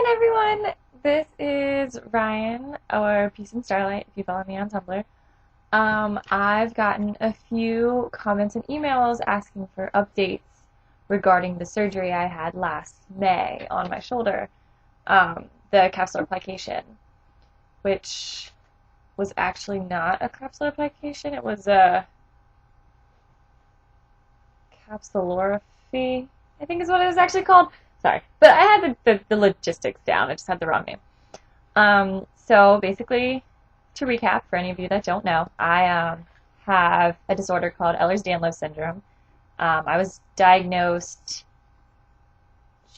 again, everyone. This is Ryan, or Peace and Starlight, if you follow me on Tumblr. I've gotten a few comments and emails asking for updates regarding the surgery I had last May on my shoulder, the capsular application, which was actually not a capsular application. It was a capsulorrhaphy, I think is what it was actually called. Sorry, but I had the logistics down. I just had the wrong name. So basically, to recap, for any of you that don't know, I have a disorder called ehlers-danlos syndrome. I was diagnosed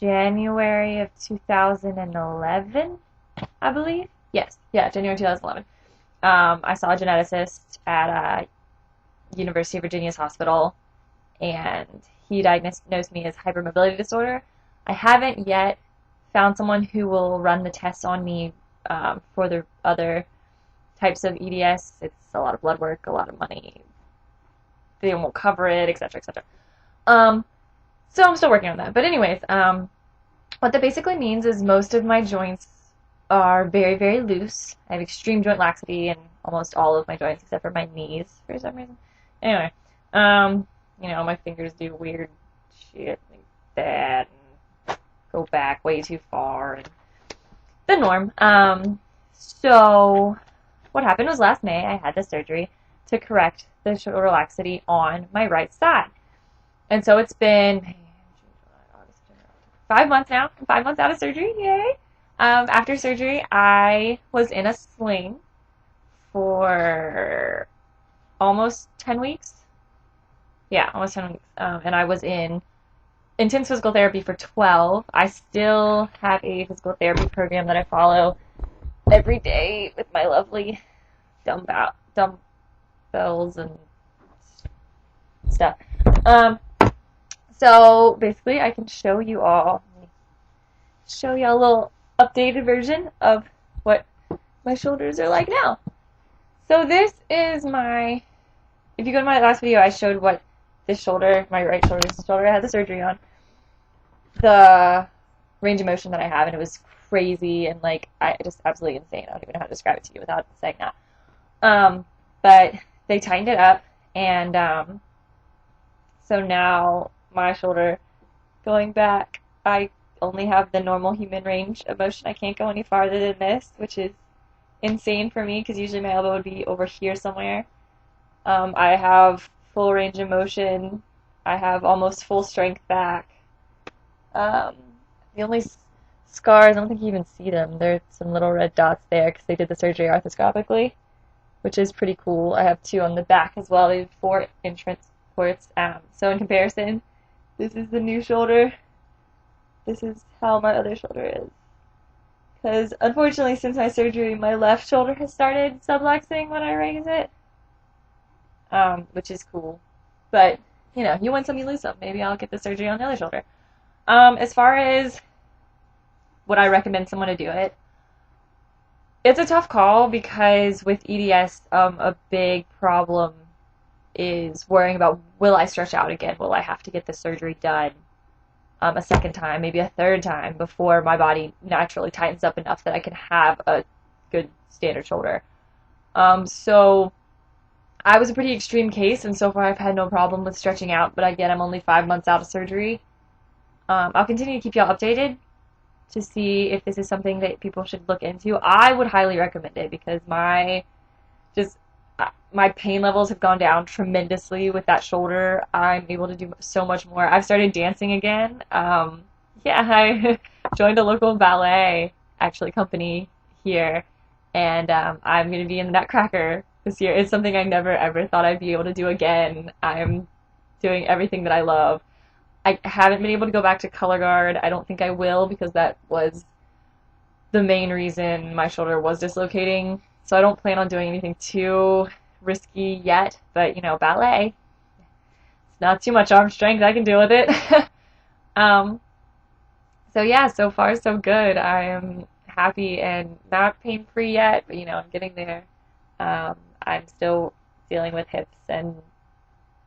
January of 2011, I believe. Yes, yeah, January 2011. I saw a geneticist at University of Virginia's hospital, and he diagnosed me as hypermobility disorder. I haven't yet found someone who will run the tests on me for the other types of EDS. It's a lot of blood work, a lot of money. They won't cover it, etc., etc. So I'm still working on that. But anyways, what that basically means is most of my joints are very, very loose. I have extreme joint laxity in almost all of my joints except for my knees for some reason. Anyway, my fingers do weird shit like that and go back way too far, and the norm. So what happened was last May I had the surgery to correct the shoulder laxity on my right side. And so it's been 5 months now. 5 months out of surgery, yay! After surgery, I was in a sling for almost 10 weeks. Yeah, almost 10 weeks. And I was in intense physical therapy for 12. I still have a physical therapy program that I follow every day with my lovely dumbbells and stuff. So basically, I can show you all a little updated version of what my shoulders are like now. So this is my, if you go to my last video, I showed what this shoulder, my right shoulder, this is the shoulder I had the surgery on, the range of motion that I have, and it was crazy and just absolutely insane. I don't even know how to describe it to you without saying that. But they tightened it up, and so now my shoulder going back, I only have the normal human range of motion. I can't go any farther than this, which is insane for me because usually my elbow would be over here somewhere. I have full range of motion. I have almost full strength back. The only scars, I don't think you even see them. There's some little red dots there because they did the surgery arthroscopically, which is pretty cool. I have 2 on the back as well. They have 4 entrance ports. So in comparison, this is the new shoulder. This is how my other shoulder is. Because unfortunately, since my surgery, my left shoulder has started subluxing when I raise it, which is cool. But, you win some, you lose some. Maybe I'll get the surgery on the other shoulder. As far as would I recommend someone to do it, it's a tough call because with EDS, a big problem is worrying about, will I stretch out again? Will I have to get the surgery done a second time, maybe a third time, before my body naturally tightens up enough that I can have a good standard shoulder? So I was a pretty extreme case, and so far I've had no problem with stretching out, but again, I'm only 5 months out of surgery. I'll continue to keep y'all updated to see if this is something that people should look into. I would highly recommend it because my pain levels have gone down tremendously with that shoulder. I'm able to do so much more. I've started dancing again. I joined a local ballet, company here, and I'm going to be in the Nutcracker this year. It's something I never ever thought I'd be able to do again. I'm doing everything that I love. I haven't been able to go back to color guard. I don't think I will because that was the main reason my shoulder was dislocating. So I don't plan on doing anything too risky yet. But, ballet, it's not too much arm strength. I can deal with it. So yeah, so far so good. I am happy and not pain-free yet, but, I'm getting there. I'm still dealing with hips and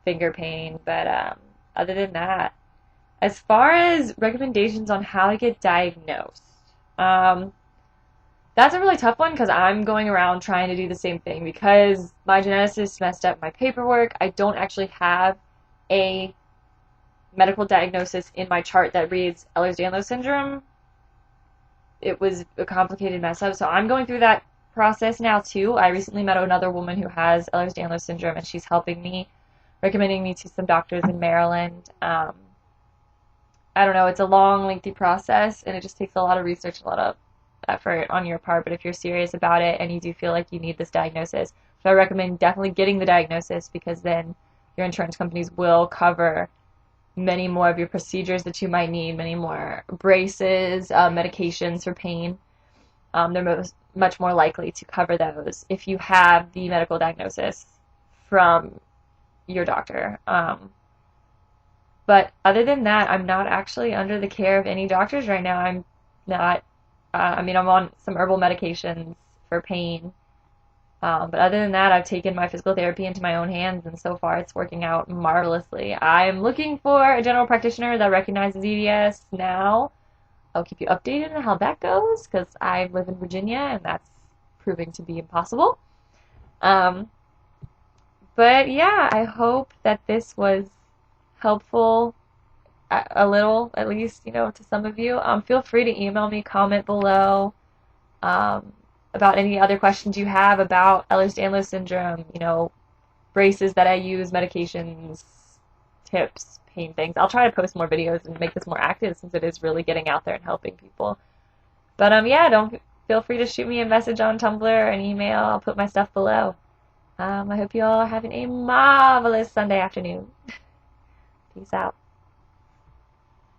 finger pain, but other than that, as far as recommendations on how to get diagnosed, That's a really tough one because I'm going around trying to do the same thing because my geneticist messed up my paperwork. I don't actually have a medical diagnosis in my chart that reads Ehlers-Danlos syndrome. It was a complicated mess up, so I'm going through that process now too. I recently met another woman who has Ehlers-Danlos syndrome, and she's helping me, recommending me to some doctors in Maryland. I don't know, it's a long, lengthy process, and it just takes a lot of research, a lot of effort on your part, but if you're serious about it and you do feel like you need this diagnosis, so I recommend definitely getting the diagnosis because then your insurance companies will cover many more of your procedures that you might need, many more braces, medications for pain. They're much more likely to cover those if you have the medical diagnosis from your doctor. But other than that, I'm not actually under the care of any doctors right now. I'm not, I'm on some herbal medications for pain. But other than that, I've taken my physical therapy into my own hands, and so far it's working out marvelously. I'm looking for a general practitioner that recognizes EDS now. I'll keep you updated on how that goes, because I live in Virginia, and that's proving to be impossible. But yeah, I hope that this was helpful a little, at least, to some of you. Feel free to email me, comment below about any other questions you have about Ehlers-Danlos syndrome, braces that I use, medications, tips, pain things. I'll try to post more videos and make this more active since it is really getting out there and helping people. But yeah, don't feel free to shoot me a message on Tumblr or an email. I'll put my stuff below. I hope you all are having a marvelous Sunday afternoon. Peace out.